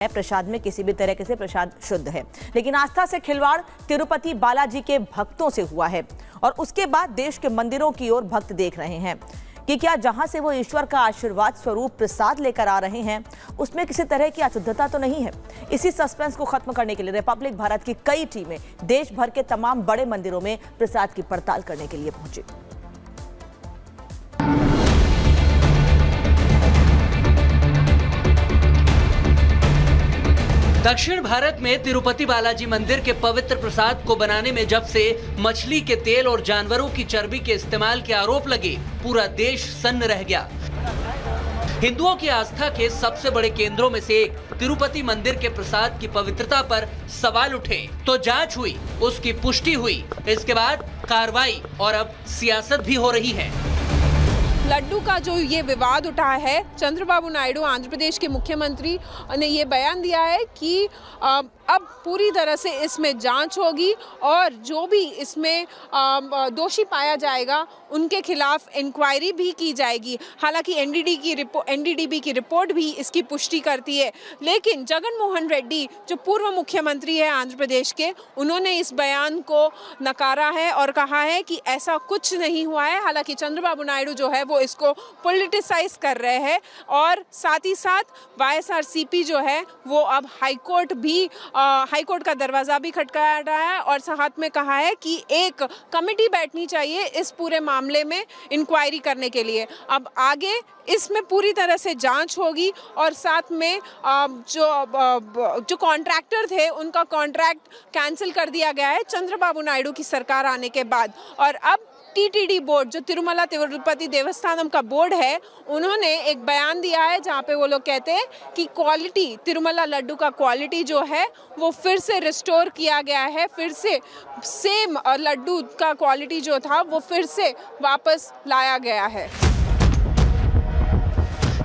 प्रसाद में किसी भी तरह से प्रसाद शुद्ध है, लेकिन आस्था से खिलवाड़ तिरुपति बालाजी के भक्तों से हुआ है और उसके बाद देश के मंदिरों की ओर भक्त देख रहे हैं कि क्या जहां से वो ईश्वर का आशीर्वाद स्वरूप प्रसाद लेकर आ रहे हैं उसमें किसी तरह की अशुद्धता तो नहीं है। इसी सस्पेंस को खत्म करने के लिए रिपब्लिक भारत की कई टीमें देश भर के तमाम बड़े मंदिरों में प्रसाद की पड़ताल करने के लिए पहुंची। दक्षिण भारत में तिरुपति बालाजी मंदिर के पवित्र प्रसाद को बनाने में जब से मछली के तेल और जानवरों की चर्बी के इस्तेमाल के आरोप लगे, पूरा देश सन्न रह गया। हिंदुओं की आस्था के सबसे बड़े केंद्रों में से एक तिरुपति मंदिर के प्रसाद की पवित्रता पर सवाल उठे तो जांच हुई, उसकी पुष्टि हुई, इसके बाद कार्रवाई और अब सियासत भी हो रही है। लड्डू का जो ये विवाद उठा है, चंद्रबाबू नायडू आंध्र प्रदेश के मुख्यमंत्री ने ये बयान दिया है कि अब पूरी तरह से इसमें जांच होगी और जो भी इसमें दोषी पाया जाएगा उनके खिलाफ इंक्वायरी भी की जाएगी। हालांकि एनडीडीबी की रिपोर्ट भी इसकी पुष्टि करती है, लेकिन जगन मोहन रेड्डी जो पूर्व मुख्यमंत्री है आंध्र प्रदेश के, उन्होंने इस बयान को नकारा है और कहा है कि ऐसा कुछ नहीं हुआ है। हालांकि चंद्रबाबू नायडू जो है वो इसको पॉलिटिसाइज कर रहे हैं और साथ ही साथ वाईएसआरसीपी जो है वो अब हाईकोर्ट का दरवाजा भी खटखटा रहा है और साथ में कहा है कि एक कमेटी बैठनी चाहिए इस पूरे मामले में इंक्वायरी करने के लिए। अब आगे इसमें पूरी तरह से जांच होगी और साथ में जो कॉन्ट्रैक्टर थे उनका कॉन्ट्रैक्ट कैंसिल कर दिया गया है चंद्रबाबू नायडू की सरकार आने के बाद। और अब टीटीडी बोर्ड जो तिरुमला तिरुपति देवस्थानम का बोर्ड है, उन्होंने एक बयान दिया है जहां पे वो लोग कहते हैं कि क्वालिटी तिरुमला लड्डू का क्वालिटी जो है वो फिर से रिस्टोर किया गया है, फिर से सेम लड्डू का क्वालिटी जो था वो फिर से वापस लाया गया है।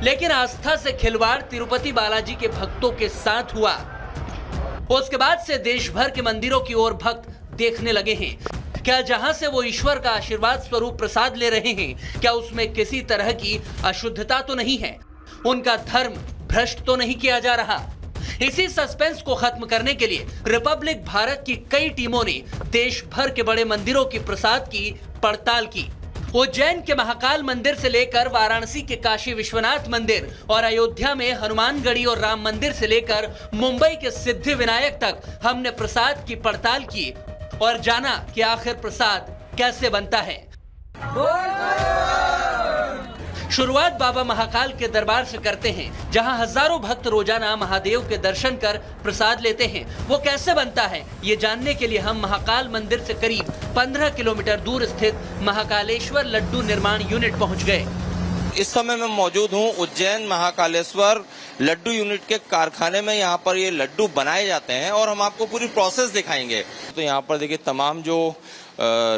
लेकिन आस्था से खिलवाड़ तिरुपति बालाजी के भक्तों के साथ हुआ, उसके बाद से देश भर के मंदिरों की ओर भक्त देखने लगे हैं। क्या जहां से वो ईश्वर का आशीर्वाद स्वरूप प्रसाद ले रहे हैं, क्या उसमें किसी तरह की अशुद्धता तो नहीं है, उनका धर्म भ्रष्ट तो नहीं किया जा रहा। इसी सस्पेंस को खत्म करने के लिए रिपब्लिक भारत की कई टीमों ने देश भर के बड़े मंदिरों की प्रसाद की पड़ताल की। उज्जैन के महाकाल मंदिर से लेकर वाराणसी के काशी विश्वनाथ मंदिर और अयोध्या में हनुमानगढ़ी और राम मंदिर से लेकर मुंबई के सिद्धि विनायक तक हमने प्रसाद की पड़ताल की और जाना कि आखिर प्रसाद कैसे बनता है। शुरुआत बाबा महाकाल के दरबार से करते हैं, जहां हजारों भक्त रोजाना महादेव के दर्शन कर प्रसाद लेते हैं। वो कैसे बनता है, ये जानने के लिए हम महाकाल मंदिर से करीब 15 किलोमीटर दूर स्थित महाकालेश्वर लड्डू निर्माण यूनिट पहुंच गए। इस समय मैं मौजूद हूं उज्जैन महाकालेश्वर लड्डू यूनिट के कारखाने में। यहाँ पर ये लड्डू बनाए जाते हैं और हम आपको पूरी प्रोसेस दिखाएंगे। तो यहाँ पर देखिए तमाम जो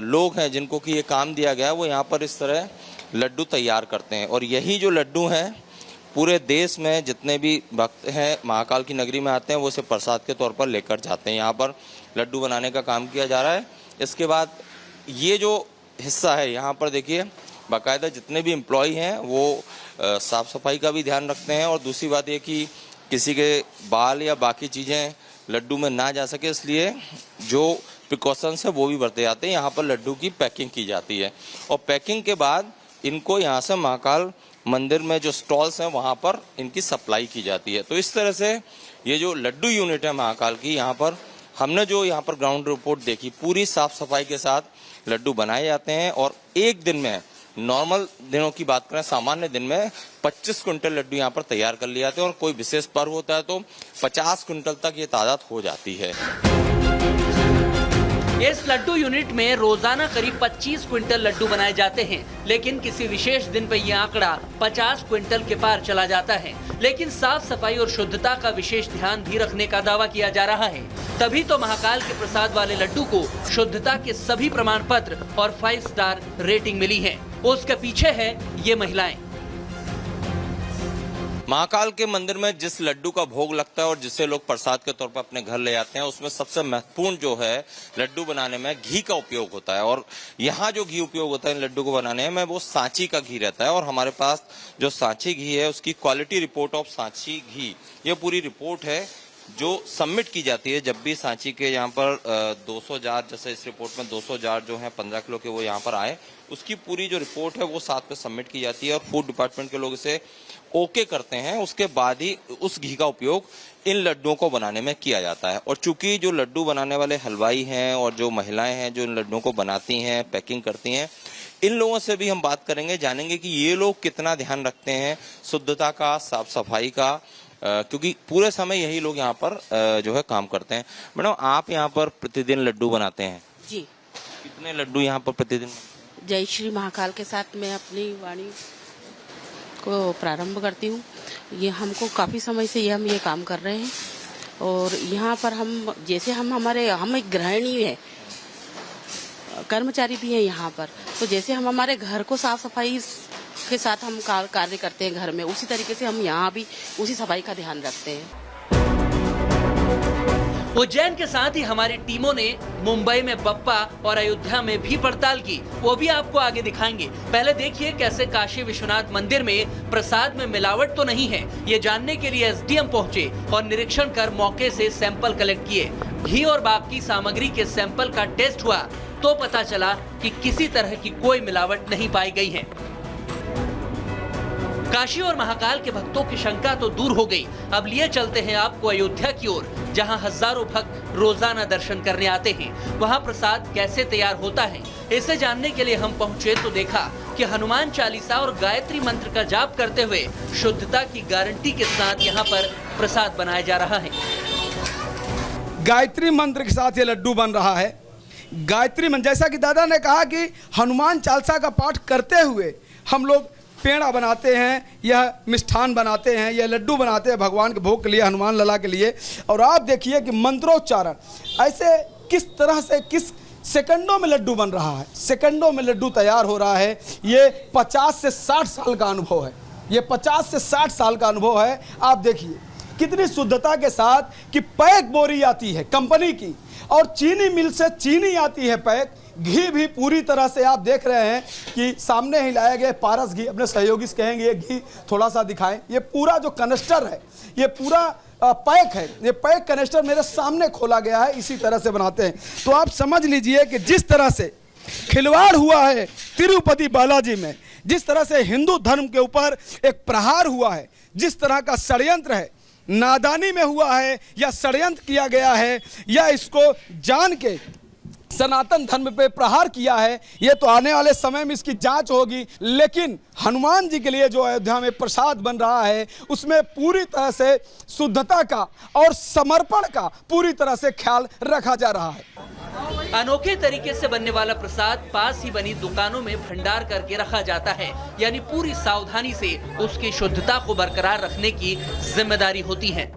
लोग हैं जिनको कि ये काम दिया गया है वो यहाँ पर इस तरह लड्डू तैयार करते हैं और यही जो लड्डू हैं पूरे देश में जितने भी भक्त हैं महाकाल की नगरी में आते हैं वो इसे प्रसाद के तौर पर लेकर जाते हैं। यहाँ पर लड्डू बनाने का काम किया जा रहा है। इसके बाद ये जो हिस्सा है यहाँ पर देखिए बाकायदा जितने भी एम्प्लॉय हैं वो साफ सफाई का भी ध्यान रखते हैं और दूसरी बात ये कि किसी के बाल या बाकी चीज़ें लड्डू में ना जा सके, इसलिए जो प्रिकॉशंस है वो भी बरते जाते हैं। यहाँ पर लड्डू की पैकिंग की जाती है और पैकिंग के बाद इनको यहाँ से महाकाल मंदिर में जो स्टॉल्स हैं वहाँ पर इनकी सप्लाई की जाती है। तो इस तरह से ये जो लड्डू यूनिट है महाकाल की, यहाँ पर हमने जो यहाँ पर ग्राउंड रिपोर्ट देखी, पूरी साफ सफाई के साथ लड्डू बनाए जाते हैं और एक दिन में नॉर्मल दिनों की बात करें, सामान्य दिन में 25 क्विंटल लड्डू यहाँ पर तैयार कर लिए जाते हैं और कोई विशेष पर्व होता है तो 50 क्विंटल तक ये तादाद हो जाती है। इस लड्डू यूनिट में रोजाना करीब 25 क्विंटल लड्डू बनाए जाते हैं, लेकिन किसी विशेष दिन पर यह आंकड़ा 50 क्विंटल के पार चला जाता है। लेकिन साफ सफाई और शुद्धता का विशेष ध्यान भी रखने का दावा किया जा रहा है, तभी तो महाकाल के प्रसाद वाले लड्डू को शुद्धता के सभी प्रमाण पत्र और 5 स्टार रेटिंग मिली है। उसके पीछे है ये महिलाएं। महाकाल के मंदिर में जिस लड्डू का भोग लगता है और जिसे लोग प्रसाद के तौर पर अपने घर ले जाते हैं, उसमें सबसे महत्वपूर्ण जो है लड्डू बनाने में घी का उपयोग होता है। और यहाँ जो घी उपयोग होता है इन लड्डू को बनाने में, वो सांची का घी रहता है। और हमारे पास जो सांची घी है, उसकी क्वालिटी रिपोर्ट ऑफ सांची घी, ये पूरी रिपोर्ट है जो सबमिट की जाती है जब भी सांची के यहाँ पर 200 जार, जैसे इस रिपोर्ट में 200 जार जो है 15 किलो के वो यहाँ पर आए, उसकी पूरी जो रिपोर्ट है वो साथ में सबमिट की जाती है और फूड डिपार्टमेंट के लोग इसे ओके करते हैं। उसके बाद ही उस घी का उपयोग इन लड्डुओं को बनाने में किया जाता है। और चूंकि जो लड्डू बनाने वाले हलवाई हैं और जो महिलाएं हैं जो इन लड्डुओं को बनाती हैं, पैकिंग करती हैं, इन लोगों से भी हम बात करेंगे, जानेंगे कि ये लोग कितना ध्यान रखते हैं शुद्धता का, साफ सफाई का, क्योंकि पूरे समय यही लोग यहाँ पर जो है काम करते हैं। मैडम, आप यहाँ पर प्रतिदिन लड्डू बनाते हैं? जी। कितने लड्डू यहाँ पर प्रतिदिन? जय श्री महाकाल के साथ मैं अपनी वाणी को प्रारंभ करती हूँ। ये हमको काफ़ी समय से हम ये काम कर रहे हैं और यहाँ पर हम जैसे हम एक गृहिणी है, कर्मचारी भी है यहाँ पर, तो जैसे हम हमारे घर को साफ सफाई के साथ हम कार्य करते हैं घर में, उसी तरीके से हम यहाँ भी उसी सफाई का ध्यान रखते हैं। उज्जैन के साथ ही हमारी टीमों ने मुंबई में बप्पा और अयोध्या में भी पड़ताल की, वो भी आपको आगे दिखाएंगे। पहले देखिए कैसे काशी विश्वनाथ मंदिर में प्रसाद में मिलावट तो नहीं है, ये जानने के लिए एसडीएम पहुंचे और निरीक्षण कर मौके से सैंपल कलेक्ट किए। घी और बाकी सामग्री के सैंपल का टेस्ट हुआ तो पता चला कि किसी तरह की कोई मिलावट नहीं पाई गई है। काशी और महाकाल के भक्तों की शंका तो दूर हो गई। अब लिए चलते हैं आपको अयोध्या की ओर, जहां हजारों भक्त रोजाना दर्शन करने आते हैं। वहां प्रसाद कैसे तैयार होता है, इसे जानने के लिए हम पहुंचे तो देखा कि हनुमान चालीसा और गायत्री मंत्र का जाप करते हुए शुद्धता की गारंटी के साथ यहां पर प्रसाद बनाया जा रहा है। गायत्री मंत्र के साथ ये लड्डू बन रहा है। गायत्री मंत्र, जैसा कि दादा ने कहा कि हनुमान चालीसा का पाठ करते हुए हम लोग पेड़ा बनाते हैं, यह मिष्ठान बनाते हैं, यह लड्डू बनाते हैं भगवान के भोग के लिए, हनुमान लला के लिए। और आप देखिए कि मंत्रोच्चारण ऐसे किस तरह से, किस सेकंडों में लड्डू बन रहा है, सेकंडों में लड्डू तैयार हो रहा है। ये 50 से 60 साल का अनुभव है, ये 50 से 60 साल का अनुभव है। आप देखिए कितनी शुद्धता के साथ कि पैक बोरी आती है कंपनी की और चीनी मिल से चीनी आती है पैक। घी भी पूरी तरह से आप देख रहे हैं कि सामने ही लाया गया पारस घी। अपने सहयोगी से कहेंगे ये घी थोड़ा सा दिखाएं। ये पूरा जो कनेस्टर है, ये पूरा पैक है, ये पैक कनेस्टर मेरे सामने खोला गया है, इसी तरह से बनाते हैं। तो आप समझ लीजिए कि जिस तरह से खिलवाड़ हुआ है तिरुपति बालाजी में, जिस तरह से हिंदू धर्म के ऊपर एक प्रहार हुआ है, जिस तरह का षड्यंत्र है, नादानी में हुआ है या षड्यंत्र किया गया है या इसको जान के सनातन धर्म पे प्रहार किया है, ये तो आने वाले समय में इसकी जांच होगी। लेकिन हनुमान जी के लिए जो अयोध्या में प्रसाद बन रहा है, उसमें पूरी तरह से शुद्धता का और समर्पण का पूरी तरह से ख्याल रखा जा रहा है। अनोखे तरीके से बनने वाला प्रसाद पास ही बनी दुकानों में भंडार करके रखा जाता है, यानी पूरी सावधानी से उसकी शुद्धता को बरकरार रखने की जिम्मेदारी होती है।